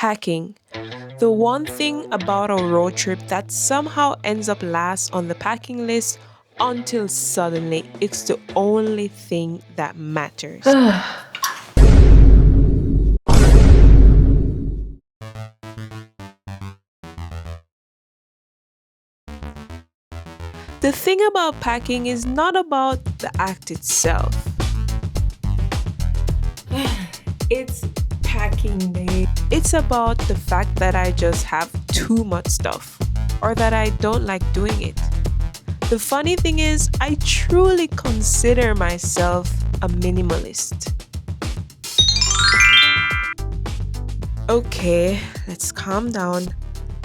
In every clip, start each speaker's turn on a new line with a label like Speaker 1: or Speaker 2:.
Speaker 1: Packing. The one thing about a road trip that somehow ends up last on the packing list until suddenly it's the only thing that matters. The thing about packing is not about the act itself. It's packing day. It's about the fact that I just have too much stuff or that I don't like doing it. The funny thing is, I truly consider myself a minimalist. Okay, let's calm down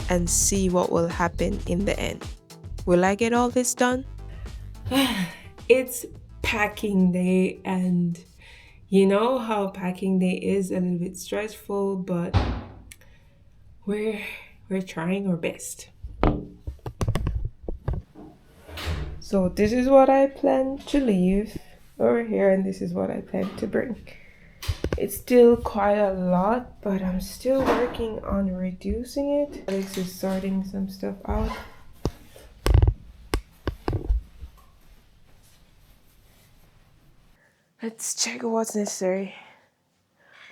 Speaker 1: and see what will happen in the end. Will I get all this done? It's packing day, and you know how packing day is a little bit stressful, but we're trying our best. So this is what I plan to leave over here, and this is what I plan to bring. It's still quite a lot, but I'm still working on reducing it. Alex is sorting some stuff out. Let's check what's necessary.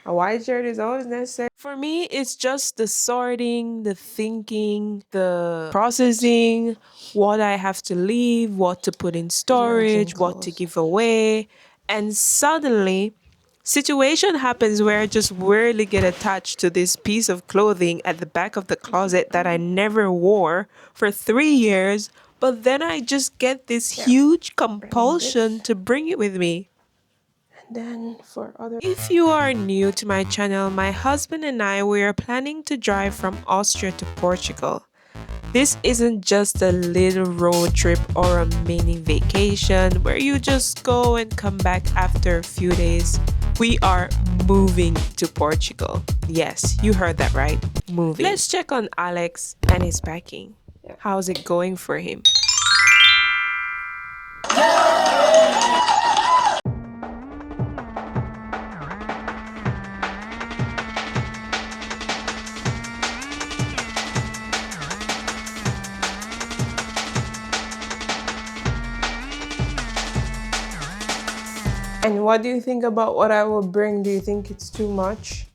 Speaker 1: A white shirt is always necessary. For me, it's just the sorting, the thinking, the processing, what I have to leave, what to put in storage, what to give away. And suddenly, situation happens where I just weirdly get attached to this piece of clothing at the back of the closet that I never wore for 3 years. But then I just get this huge compulsion to bring it with me. Then for other, if you are new to my channel, my husband and we are planning to drive from Austria to Portugal. This isn't just a little road trip or a mini vacation where you just go and come back after a few days. We are moving to Portugal. Yes, you heard that right. Moving. Let's check on Alex and his packing. How's it going for him? And what do you think about what I will bring? Do you think it's too much?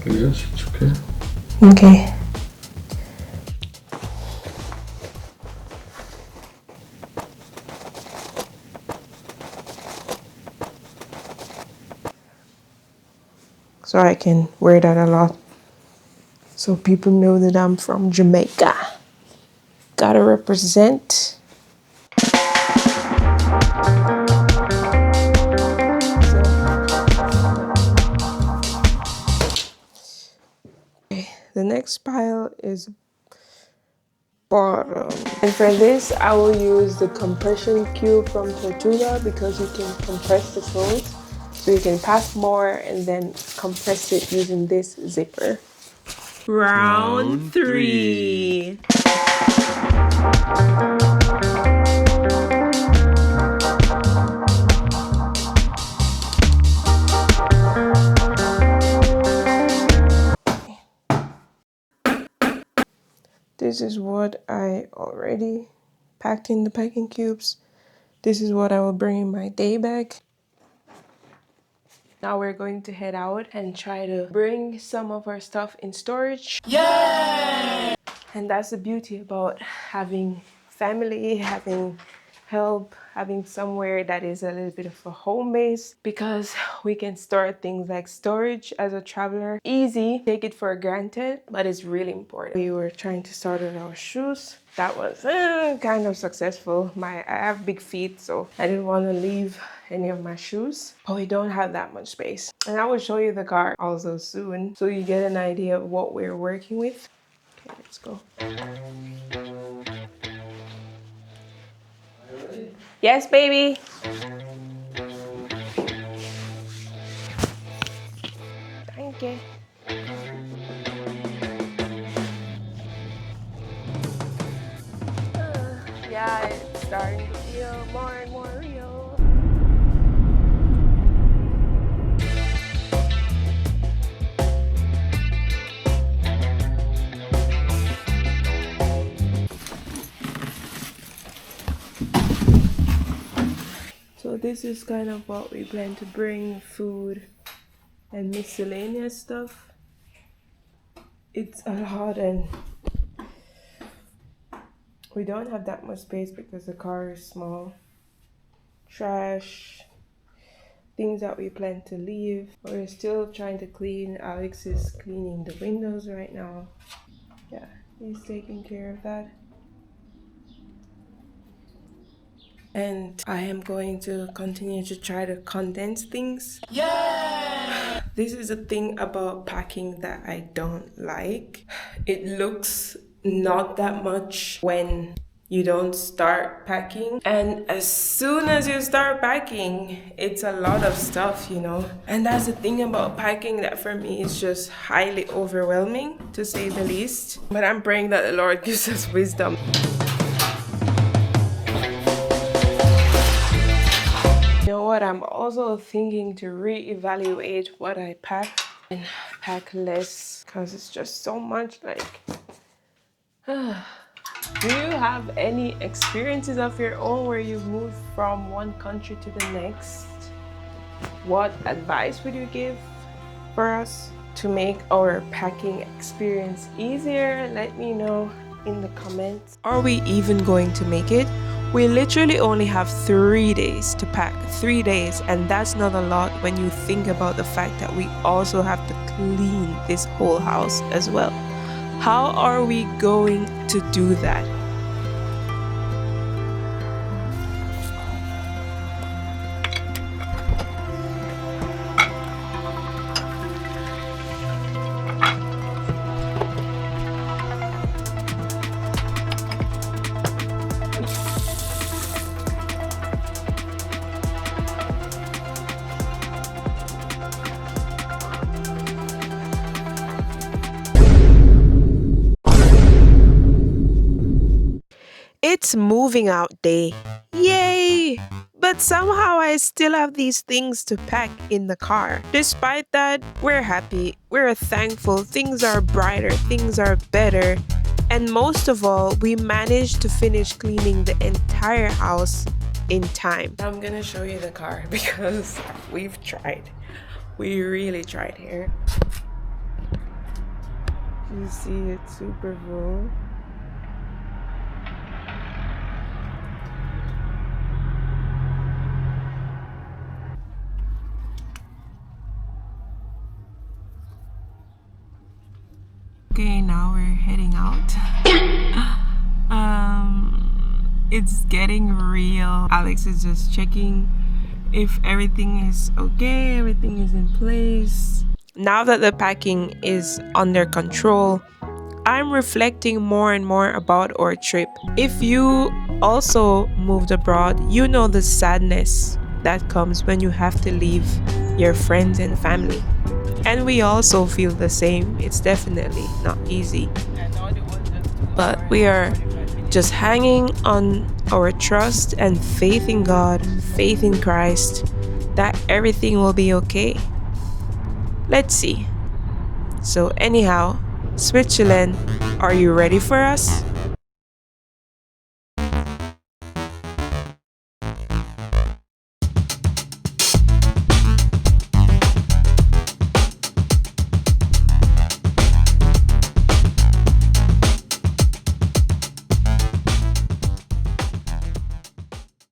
Speaker 2: Yes, it's okay.
Speaker 1: Okay. So I can wear that a lot. So people know that I'm from Jamaica. Gotta represent. The next pile is bottom. And for this, I will use the compression cube from Tortuga because you can compress the clothes. So you can pack more and then compress it using this zipper. Round 3. This is what I already packed in the packing cubes. This is what I will bring in my day bag. Now we're going to head out and try to bring some of our stuff in storage. Yay! And that's the beauty about having family, having help, having somewhere that is a little bit of a home base, because we can store things like storage as a traveler. Easy, take it for granted, but it's really important. We were trying to sort out our shoes. That was kind of successful. I have big feet, so I didn't want to leave any of my shoes, but we don't have that much space. And I will show you the car also soon, so you get an idea of what we're working with. Okay, let's go. Yes, baby. Thank you. Yeah, it's starting to feel more and more real. this is kind of what we plan to bring: food and miscellaneous stuff. It's a lot, and we don't have that much space because the car is small. Trash, things that we plan to leave. We're still trying to clean. Alex is cleaning the windows right now. Yeah, he's taking care of that. And I am going to continue to try to condense things. Yeah! This is a thing about packing that I don't like. It looks not that much when you don't start packing, and as soon as you start packing, it's a lot of stuff, you know. And that's the thing about packing that for me is just highly overwhelming, to say the least. But I'm praying that the Lord gives us wisdom. You know what, I'm also thinking to reevaluate what I pack and pack less, because it's just so much. Like do you have any experiences of your own where you've moved from one country to the next? What advice would you give for us to make our packing experience easier? Let me know in the comments. Are we even going to make it? We literally only have 3 days to pack. 3 days, and that's not a lot when you think about the fact that we also have to clean this whole house as well. How are we going to do that? It's moving out day. Yay! But somehow I still have these things to pack in the car. Despite that, we're happy, we're thankful, things are brighter, things are better. And most of all, we managed to finish cleaning the entire house in time. I'm gonna show you the car because we've tried. We really tried here. You see it's super full. Okay, now we're heading out. It's getting real. Alex is just checking if everything is okay, everything is in place. Now that the packing is under control, I'm reflecting more and more about our trip. If you also moved abroad, you know the sadness that comes when you have to leave your friends and family. And we also feel the same. It's definitely not easy. But we are just hanging on our trust and faith in God, faith in Christ, that everything will be okay. Let's see. So anyhow, Switzerland, are you ready for us?